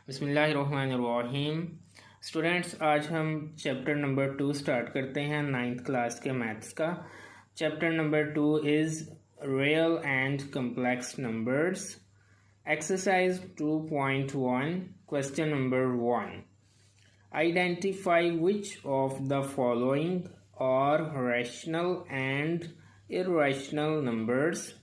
बिस्मिल्लाहिर्रहमानिर्रहीम। स्टूडेंट्स, आज हम चैप्टर नंबर 2 स्टार्ट करते हैं 9th क्लास के मैथ्स का। Chapter number 2 is real and complex numbers. Exercise 2.1, question number 1, identify which of the following are rational and irrational numbers.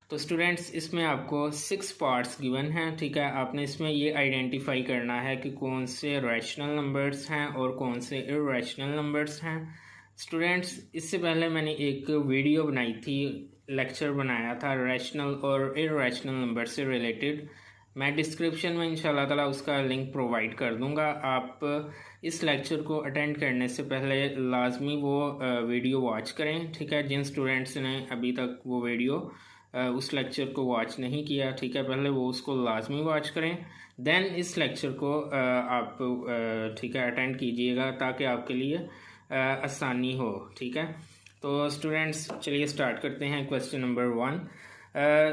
तो students, इसमें आपको 6 पार्ट्स गिवन हैं, ठीक है। आपने इसमें ये आइडेंटिफाई करना है कि कौन से रैशनल नंबर्स हैं और कौन से इर्रेशनल नंबर्स हैं। स्टूडेंट्स, इससे पहले मैंने एक वीडियो बनाई थी, लेक्चर बनाया था रैशनल और इर्रेशनल नंबर से रिलेटेड। मैं डिस्क्रिप्शन में इंशाल्लाह ताला उसका लिंक प्रोवाइड कर दूंगा। आप इस लेक्चर को अटेंड करने से पहले लाजमी वो वीडियो वॉच करें, ठीक है। जिन स्टूडेंट्स ने अभी तक वो वीडियो उस लेक्चर को वॉच नहीं किया, ठीक है, पहले वो उसको लाजमी वॉच करें, देन इस लेक्चर को आप ठीक है अटेंड कीजिएगा ताकि आपके लिए आसानी हो, ठीक है। तो स्टूडेंट्स, चलिए स्टार्ट करते हैं क्वेश्चन नंबर 1।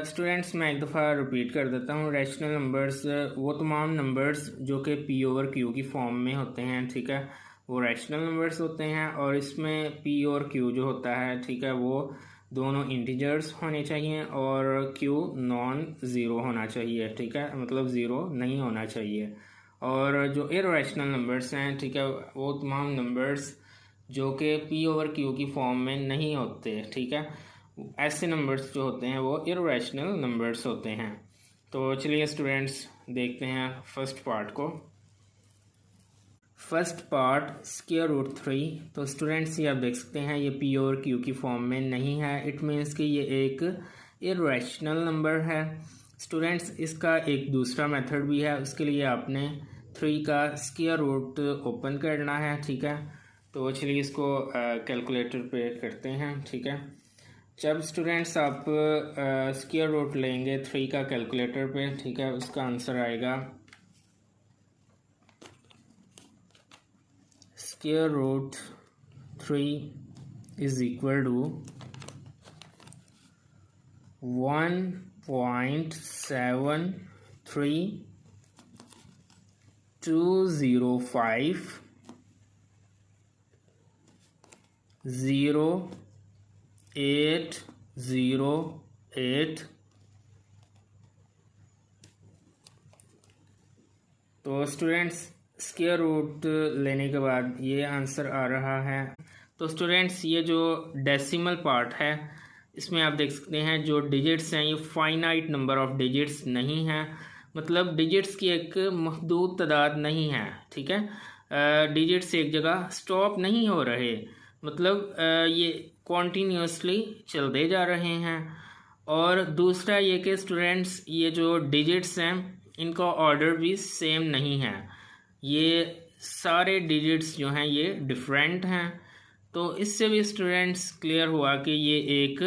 स्टूडेंट्स, मैं एक दफ़ा रिपीट कर देता हूँ। रैशनल नंबर्स वो तमाम नंबर्स जो कि पी ओवर क्यू की फॉर्म में होते हैं, ठीक है, वो रैशनल नंबर्स होते हैं। और इसमें पी और क्यू जो होता है, ठीक है, वो दोनों इंटीजर्स होने चाहिए और क्यू नॉन ज़ीरो होना चाहिए, ठीक है, मतलब ज़ीरो नहीं होना चाहिए। और जो इर्रेशनल नंबर्स हैं, ठीक है, वो तमाम नंबर्स जो कि पी ओवर क्यू की फॉर्म में नहीं होते, ठीक है, ऐसे नंबर्स जो होते हैं वो इर्रेशनल नंबर्स होते हैं। तो चलिए स्टूडेंट्स, देखते हैं फर्स्ट पार्ट को। First part square root 3। तो स्टूडेंट्स, ये आप देख सकते हैं ये पी और क्यू की फॉर्म में नहीं है। इट मीन्स कि ये एक इर्रेशनल नंबर है। स्टूडेंट्स, इसका एक दूसरा मेथड भी है। उसके लिए आपने 3 का स्क्वायर रूट ओपन करना है, ठीक है। तो चलिए इसको कैलकुलेटर पे करते हैं, ठीक है। जब स्टूडेंट्स आप स्क्वायर रूट लेंगे 3 का कैलकुलेटर पे, ठीक है, उसका आंसर आएगा square root 3 is equal to 1.73205 0808। तो स्टूडेंट्स, स्क्वायर रूट लेने के बाद ये आंसर आ रहा है। तो स्टूडेंट्स, ये जो डेसिमल पार्ट है इसमें आप देख सकते हैं जो डिजिट्स हैं ये फाइनाइट नंबर ऑफ डिजिट्स नहीं हैं, मतलब डिजिट्स की एक महदूद तादाद नहीं है, ठीक है। डिजिट्स एक जगह स्टॉप नहीं हो रहे, मतलब ये कॉन्टीन्यूसली चलते जा रहे हैं। और दूसरा ये कि स्टूडेंट्स, ये जो डिजिट्स हैं इनका ऑर्डर भी सेम नहीं है, ये सारे डिजिट्स जो हैं ये डिफरेंट हैं। तो इससे भी स्टूडेंट्स क्लियर हुआ कि ये एक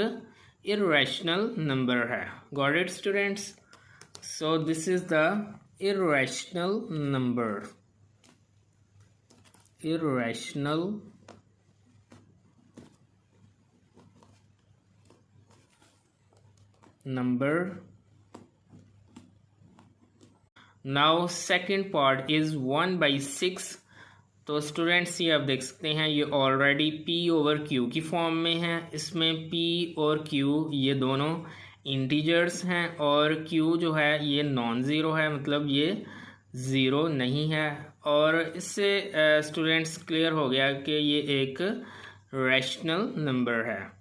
इर्रेशनल नंबर है। Got it students? So this is the irrational number. Irrational number. Now second part is 1/6। तो स्टूडेंट्स, ये आप देख सकते हैं ये ऑलरेडी p ओवर q की फॉर्म में है। इसमें p और q ये दोनों इंटीजर्स हैं और q जो है ये नॉन ज़ीरो है, मतलब ये ज़ीरो नहीं है। और इससे स्टूडेंट्स क्लियर हो गया कि ये एक रैशनल नंबर है।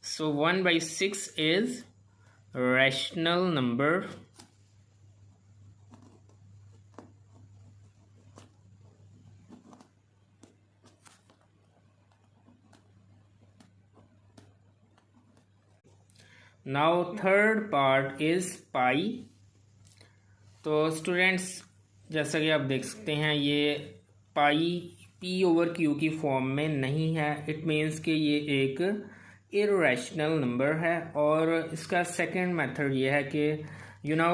सो 1/6 is rational number। now third part is pi। तो स्टूडेंट्स, जैसा कि आप देख सकते हैं ये पाई पी ओवर क्यू की फॉर्म में नहीं है। इट मीन्स कि ये एक इर्रेशनल नंबर है। और इसका सेकंड मेथड ये है कि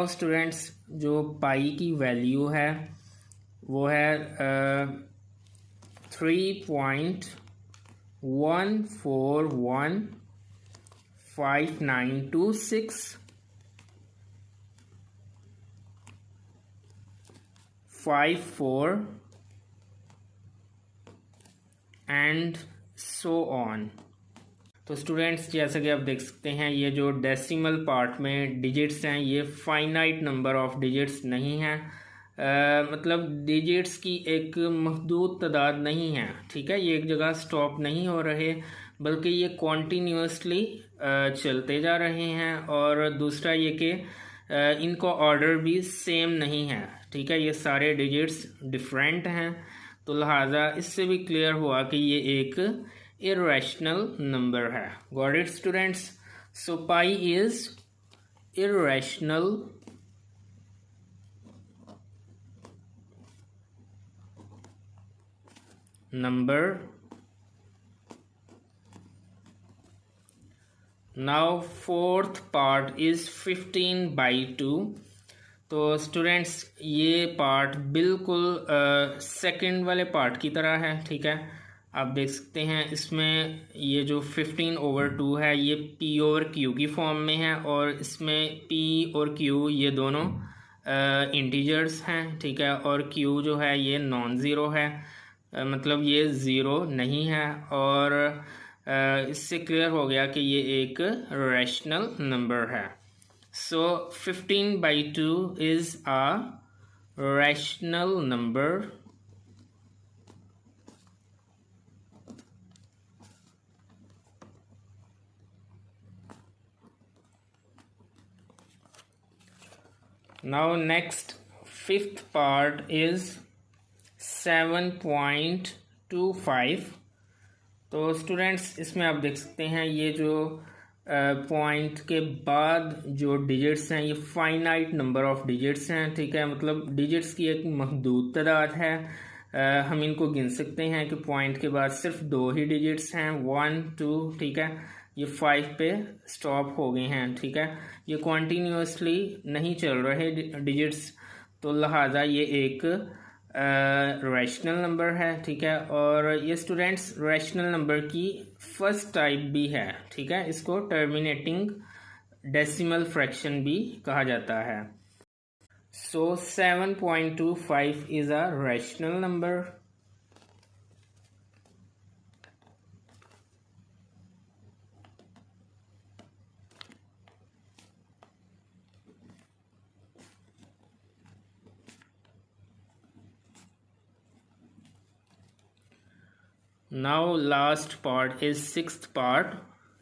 स्टूडेंट्स, जो पाई की वैल्यू है वो है 3.1415926 5 4 एंड सो ऑन। तो स्टूडेंट्स जैसा कि आप देख सकते हैं ये जो डेसिमल पार्ट में डिजिट्स हैं ये फाइनाइट नंबर ऑफ डिजिट्स नहीं हैं, मतलब डिजिट्स की एक महदूद तादाद नहीं है, ठीक है। ये एक जगह स्टॉप नहीं हो रहे बल्कि ये कॉन्टीन्यूसली चलते जा रहे हैं। और दूसरा ये कि इनका ऑर्डर भी सेम नहीं है, ठीक है। ये सारे डिजिट्स डिफरेंट हैं, तो लिहाजा इससे भी क्लियर हुआ कि ये एक irrational number है। Got it students? So pi is irrational number। Now fourth part is 15/2। तो स्टूडेंट्स ये पार्ट बिल्कुल सेकंड वाले पार्ट की तरह है, ठीक है। आप देख सकते हैं इसमें ये जो 15/2 है ये P और Q की फॉर्म में है, और इसमें P और Q ये दोनों इंटीजर्स हैं, ठीक है। और Q जो है ये नॉन ज़ीरो है, मतलब ये ज़ीरो नहीं है। और इससे क्लियर हो गया कि ये एक रैशनल नंबर है। सो 15/2 is a rational number. Now next fifth part is 7.25। तो स्टूडेंट्स इसमें आप देख सकते हैं ये जो पॉइंट के बाद जो डिजिट्स हैं ये फाइनाइट नंबर ऑफ डिजिट्स हैं, ठीक है। मतलब डिजिट्स की एक महदूद तादाद है, हम इनको गिन सकते हैं कि पॉइंट के बाद सिर्फ 2 ही डिजिट्स हैं, 1 2, ठीक है। ये 5 पे स्टॉप हो गए हैं, ठीक है। ये कॉन्टीन्यूसली नहीं चल रहे डिजिट्स, तो लिहाजा ये एक रैशनल नंबर है, ठीक है। और ये स्टूडेंट्स रैशनल नंबर की फर्स्ट टाइप भी है, ठीक है। इसको टर्मिनेटिंग डेसिमल फ्रैक्शन भी कहा जाता है। So 7.25 is a rational number. Now last part is sixth part,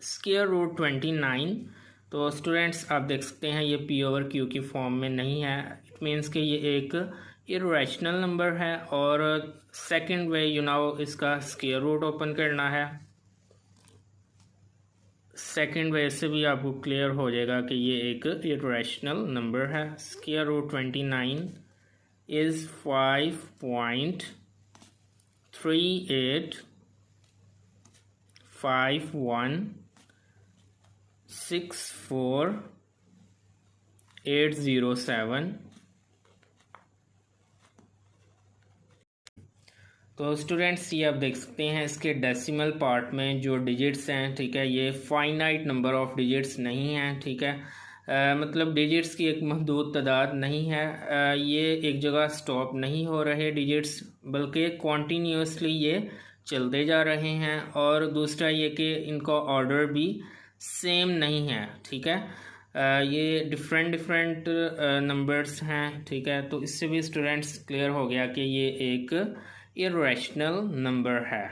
square root 29। तो स्टूडेंट्स आप देख सकते हैं ये P ओवर Q की फॉर्म में नहीं है, इट मीन्स कि ये एक इरेशनल नंबर है। और सेकंड वे यू नो इसका स्क्वायर रूट ओपन करना है, सेकंड वे से भी आपको क्लियर हो जाएगा कि ये एक इरेशनल नंबर है। Square root 29 is 5.385164,807। तो स्टूडेंट्स ये आप देख सकते हैं इसके डेसिमल पार्ट में जो डिजिट्स हैं, ठीक है, ये फाइनाइट नंबर ऑफ डिजिट्स नहीं हैं, ठीक है। मतलब डिजिट्स की एक महदूद तादाद नहीं है, ये एक जगह स्टॉप नहीं हो रहे डिजिट्स बल्कि कॉन्टीन्यूसली ये चलते जा रहे हैं। और दूसरा ये कि इनका ऑर्डर भी सेम नहीं है, ठीक है। ये डिफरेंट नंबर्स हैं, ठीक है। तो इससे भी स्टूडेंट्स क्लियर हो गया कि ये एक इरेशनल नंबर है।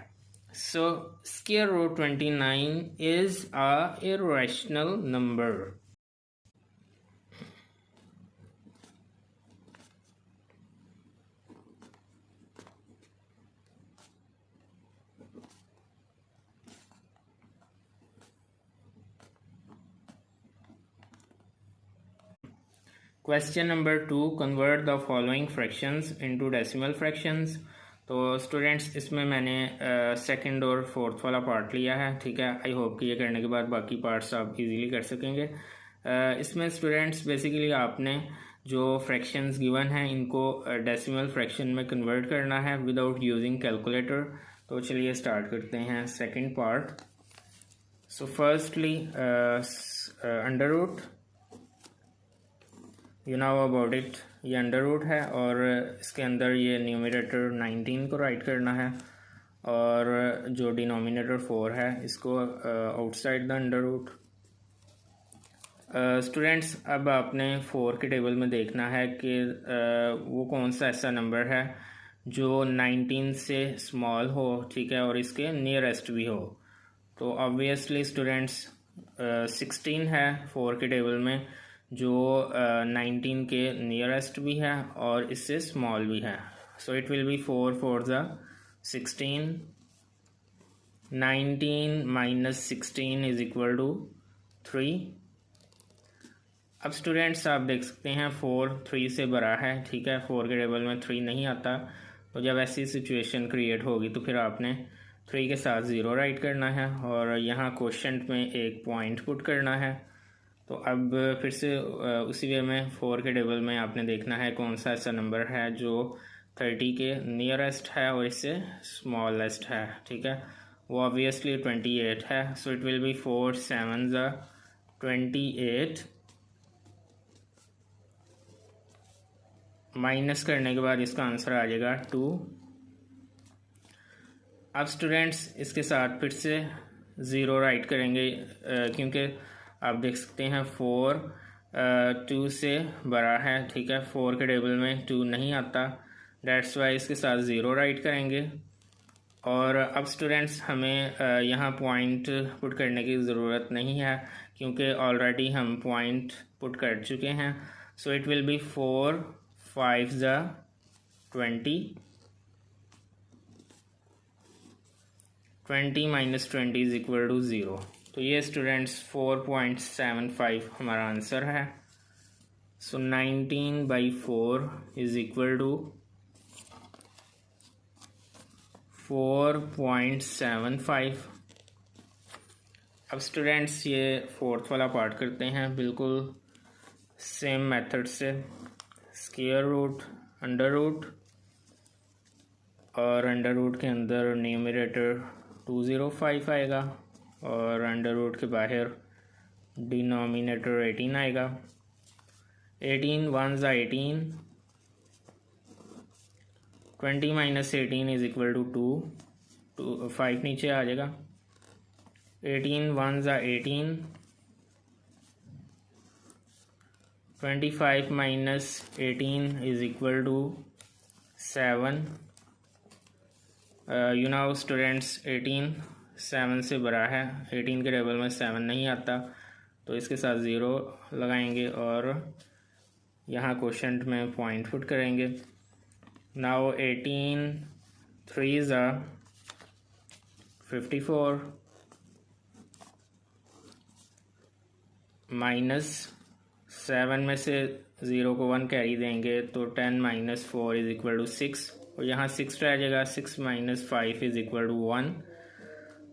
So square root 29 is a irrational number. Question number 2, convert the following fractions into decimal fractions. तो स्टूडेंट्स इसमें मैंने सेकंड और फोर्थ वाला पार्ट लिया है, ठीक है। आई होप कि ये करने के बाद बाकी पार्ट्स आप इजीली कर सकेंगे। इसमें स्टूडेंट्स बेसिकली आपने जो फ्रैक्शंस गिवन हैं इनको डेसिमल फ्रैक्शन में कन्वर्ट करना है विदाउट यूजिंग कैलकुलेटर। तो चलिए स्टार्ट करते हैं second part. So firstly under root, you know about it, ये अंडर रूट है और इसके अंदर ये न्यूमरेटर 19 को राइट करना है और जो डिनोमिनेटर 4 है इसको outside the under root. Students अब आपने 4 के टेबल में देखना है कि वो कौन सा ऐसा नंबर है जो 19 से स्मॉल हो, ठीक है, और इसके नियरेस्ट भी हो। तो ऑब्वियसली स्टूडेंट्स 16 है 4 के टेबल में जो 19 के नियरेस्ट भी है और इससे स्मॉल भी है। सो इट विल बी 4 4 ज़ा 16, 19 माइनस 16 इज इक्वल टू 3। अब स्टूडेंट्स आप देख सकते हैं 4 3 से बड़ा है, ठीक है, 4 के टेबल में 3 नहीं आता। तो जब ऐसी सिचुएशन क्रिएट होगी तो फिर आपने 3 के साथ 0 राइट करना है और यहाँ क्वोशंट में एक पॉइंट पुट करना है। तो अब फिर से उसी वे में 4 के टेबल में आपने देखना है कौन सा ऐसा नंबर है जो 30 के नियरेस्ट है और इससे स्मॉलेस्ट है, ठीक है। वो ऑब्वियसली 28 है। सो इट विल बी 4 7 ज़ा 28 माइनस करने के बाद इसका आंसर आ जाएगा 2। अब स्टूडेंट्स इसके साथ फिर से 0 राइट करेंगे क्योंकि आप देख सकते हैं 4 2 से बड़ा है, ठीक है, 4 के टेबल में 2 नहीं आता, डेट्स वाई इसके साथ 0 राइट करेंगे। और अब स्टूडेंट्स हमें यहाँ पॉइंट पुट करने की ज़रूरत नहीं है क्योंकि ऑलरेडी हम पॉइंट पुट कर चुके हैं। सो इट विल बी 4 5 ज़ा 20, 20 माइनस 20 इज इक्वल टू 0। तो ये स्टूडेंट्स 4.75 हमारा आंसर है। सो 19/4 इज इक्वल टू 4.75। अब स्टूडेंट्स ये 4th वाला पार्ट करते हैं बिल्कुल सेम मेथड से। स्क्वायर रूट, अंडर रूट और अंडर रूट के अंदर न्यूमरेटर 205 आएगा और अंडर रूट के बाहर डिनोमिनेटर 18 आएगा। 18 1 ज़ा 18, 20 माइनस 18 इज इक्वल टू 2, 5 नीचे आ जाएगा। 18 1 ज़ा 18, 25 minus 18 is equal to 7। You now students 18 7 से बड़ा है, 18 के टेबल में 7 नहीं आता, तो इसके साथ 0 लगाएंगे और यहाँ क्वोशंट में पॉइंट पुट करेंगे। नाउ 18 3 ज़ा 54 माइनस 7 में से 0 को 1 कैरी देंगे तो 10 माइनस 4 इज इक्वल टू 6 और यहाँ 6 रह जाएगा। 6 माइनस 5 इज इक्वल टू 1।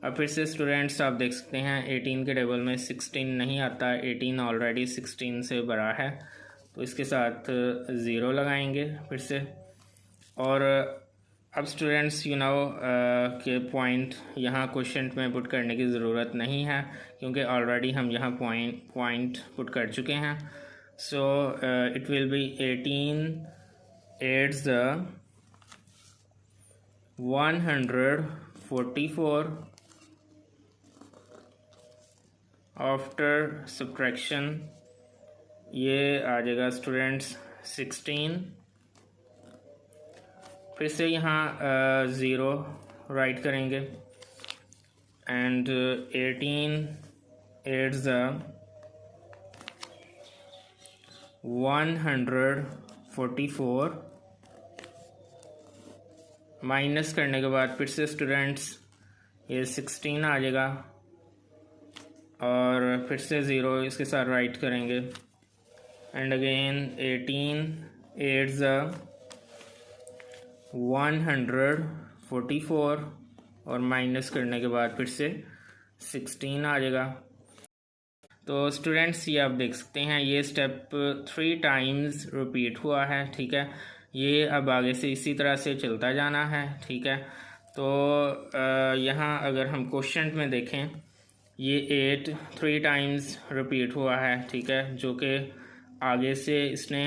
अब फिर से स्टूडेंट्स आप देख सकते हैं 18 के टेबल में 16 नहीं आता, 18 ऑलरेडी 16 से बड़ा है, तो इसके साथ 0 लगाएंगे फिर से। और अब स्टूडेंट्स यू नो के पॉइंट यहाँ क्वोशंट में पुट करने की ज़रूरत नहीं है क्योंकि ऑलरेडी हम यहाँ पॉइंट पुट कर चुके हैं। सो इट विल बी 18 8 ज़ा 144 आफ्टर सब्ट्रैक्शन ये आ जाएगा स्टूडेंट्स 16। फिर से यहाँ 0 राइट करेंगे एंड 18 8 ज़ा 144 माइनस करने के बाद फिर से स्टूडेंट्स ये 16 आ जाएगा और फिर से 0 इसके साथ राइट करेंगे एंड अगेन 18 8 ज़ा 144 और माइनस करने के बाद फिर से 16 आ जाएगा। तो स्टूडेंट्स ये आप देख सकते हैं ये स्टेप 3 टाइम्स रिपीट हुआ है, ठीक है। ये अब आगे से इसी तरह से चलता जाना है, ठीक है। तो यहाँ अगर हम क्वोशंट में देखें ये 8 3 टाइम्स रिपीट हुआ है, ठीक है, जो कि आगे से इसने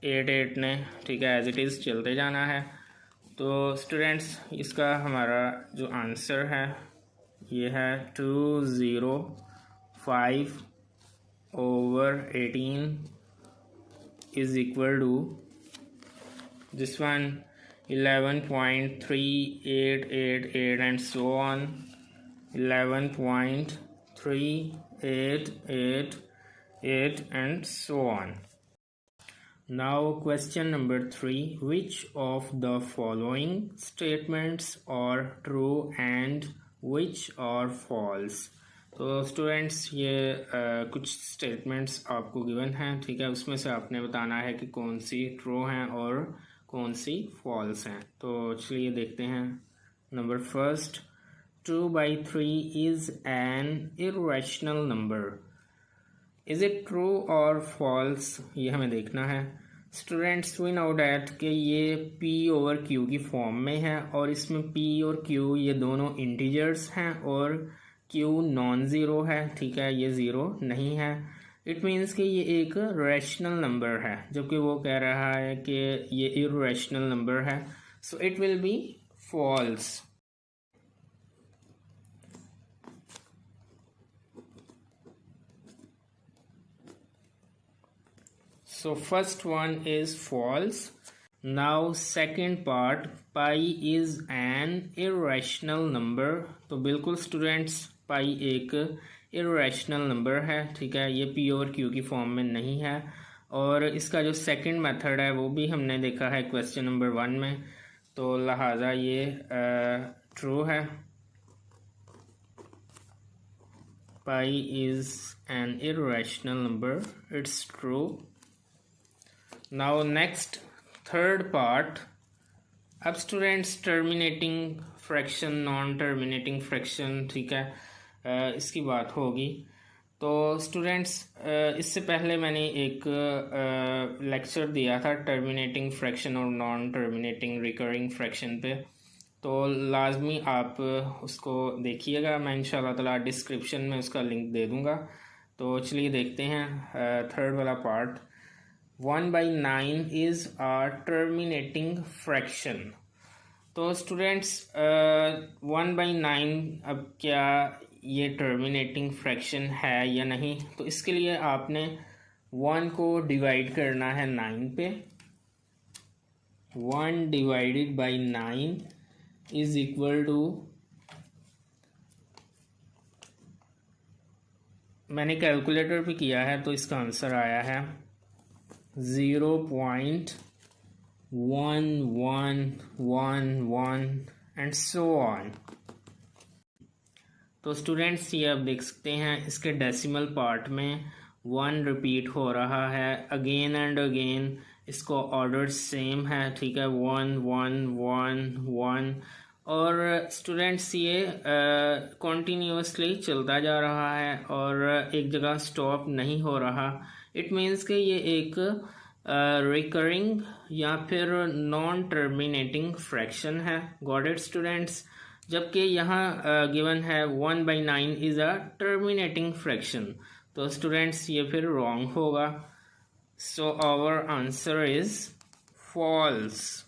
8 ने, ठीक है, एज इट इज़ चलते जाना है। तो स्टूडेंट्स इसका हमारा जो आंसर है ये है 205/18 is equal to this one 11.3888 and so on 11.3888 and so on. Now question number 3, which of the following statements are true and which are false? तो स्टूडेंट्स ये कुछ स्टेटमेंट्स आपको गिवन हैं, ठीक है, उसमें से आपने बताना है कि कौन सी ट्रू हैं और कौन सी फॉल्स हैं। तो चलिए देखते हैं। Number first, 2/3 is an irrational number. Is it true और फॉल्स, ये हमें देखना है। स्टूडेंट्स वी नो डैट कि ये P/Q की फॉर्म में है और इसमें P और Q ये दोनों इंटीजर्स हैं और Q नॉन ज़ीरो है, ठीक है, ये ज़ीरो नहीं है। इट मीन्स कि ये एक रैशनल नंबर है, जबकि वो कह रहा है कि ये इर्रेशनल नंबर है। So it will be false. So first one is false. Now second part, pi is an irrational number. तो बिल्कुल स्टूडेंट्स पाई एक irrational नंबर है, ठीक है, ये P और Q की फॉर्म में नहीं है। और इसका जो सेकंड मेथड है वो भी हमने देखा है क्वेश्चन नंबर 1 में, तो लिहाजा ये ट्रू है। pi is an irrational number, it's true. Now next third part, अब students terminating fraction, non terminating fraction, ठीक है, इसकी बात होगी। तो स्टूडेंट्स इससे पहले मैंने एक लेक्चर दिया था टर्मिनेटिंग फ्रैक्शन और नॉन टर्मिनेटिंग रिकरिंग फ्रैक्शन पे, तो लाजमी आप उसको देखिएगा। मैं इंशाल्लाह ताला डिस्क्रिप्शन में उसका लिंक दे दूँगा। तो चलिए देखते हैं थर्ड वाला part. 1/9 is a terminating fraction। तो स्टूडेंट्स 1/9 अब क्या ये टर्मिनेटिंग फ्रैक्शन है या नहीं, तो इसके लिए आपने 1 को डिवाइड करना है 9 पे। 1 divided by 9 is equal to, मैंने कैलकुलेटर पे किया है तो इसका आंसर आया है 0.1111 एंड सो ऑन। तो स्टूडेंट्स ये आप देख सकते हैं इसके डेसिमल पार्ट में 1 रिपीट हो रहा है अगेन एंड अगेन, इसको ऑर्डर सेम है, ठीक है, 1 1 1 1। और स्टूडेंट्स ये कॉन्टीन्यूसली चलता जा रहा है और एक जगह स्टॉप नहीं हो रहा। इट मीन्स कि ये एक रिकरिंग या फिर नॉन टर्मिनेटिंग फ्रैक्शन है। Got it students? जबकि यहाँ गिवन है 1/9 इज़ अ टर्मिनेटिंग फ्रैक्शन, तो स्टूडेंट्स ये फिर रॉन्ग होगा। So our answer is false.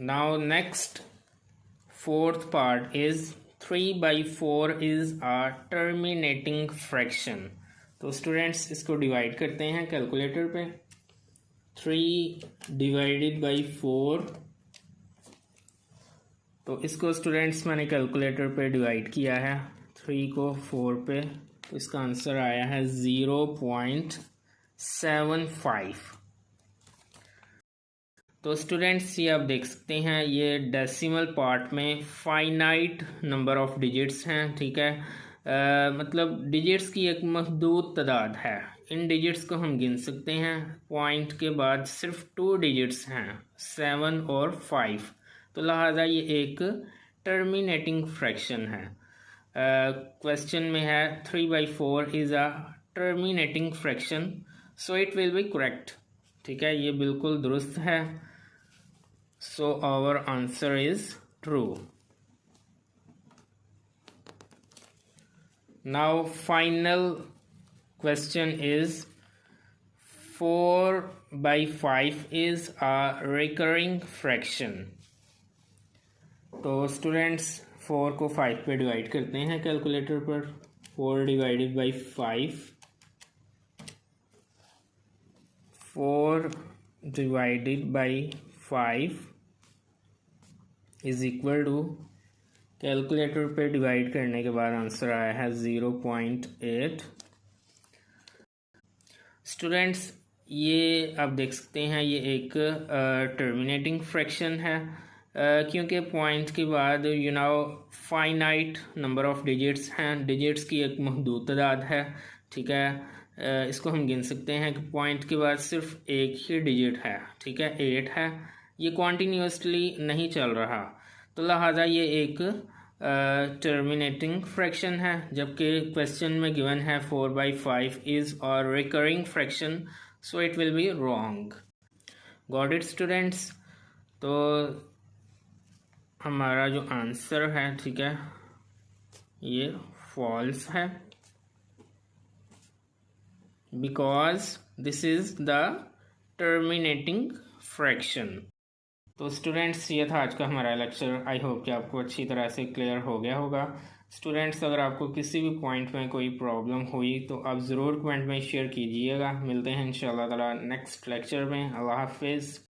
Now next fourth part is 3/4 is a terminating fraction। तो स्टूडेंट्स इसको डिवाइड करते हैं कैलकुलेटर पे। 3 डिवाइडेड बाई 4, तो इसको स्टूडेंट्स मैंने कैलकुलेटर पे डिवाइड किया है 3 को 4 पे, तो इसका आंसर आया है 0.75। तो स्टूडेंट्स ये आप देख सकते हैं ये डेसिमल पार्ट में फाइनाइट नंबर ऑफ डिजिट्स हैं, ठीक है, मतलब डिजिट्स की एक महदूद तादाद है। इन डिजिट्स को हम गिन सकते हैं, पॉइंट के बाद सिर्फ 2 डिजिट्स हैं 7 और 5, तो लिहाजा ये एक टर्मिनेटिंग फ्रैक्शन है। क्वेश्चन में है 3/4 is a terminating fraction, so it will B correct, ठीक है, ये बिल्कुल दुरुस्त है। So our answer is true. Now final question is 4/5 is a recurring fraction। तो स्टूडेंट्स 4 को 5 पे डिवाइड करते हैं कैलकुलेटर पर। 4 divided by 5, 4 divided by 5 is equal to, calculator पे डिवाइड करने के बाद आंसर आया है 0.8। स्टूडेंट्स ये आप देख सकते हैं ये एक टर्मिनेटिंग फ्रैक्शन है, क्योंकि पॉइंट के बाद फाइनाइट नंबर ऑफ डिजिट्स हैं, डिजिट्स की एक महदूद तादाद है, ठीक है। इसको हम गिन सकते हैं कि पॉइंट के बाद सिर्फ एक ही डिजिट है, ठीक है, 8 है। ये कॉन्टीन्यूसली नहीं चल रहा, तो लिहाजा ये एक टर्मिनेटिंग फ्रैक्शन है, जबकि क्वेश्चन में गिवन है 4/5 इज और recurring fraction, so it will be wrong. Got it students? तो हमारा जो आंसर है, ठीक है, ये फॉल्स है, because this is the terminating fraction. तो स्टूडेंट्स ये था आज का हमारा लेक्चर। आई होप कि आपको अच्छी तरह से क्लियर हो गया होगा। स्टूडेंट्स अगर आपको किसी भी पॉइंट में कोई प्रॉब्लम हुई तो आप ज़रूर कमेंट में शेयर कीजिएगा। मिलते हैं इंशाल्लाह ताला नेक्स्ट लेक्चर में। अल्लाह हाफिज़।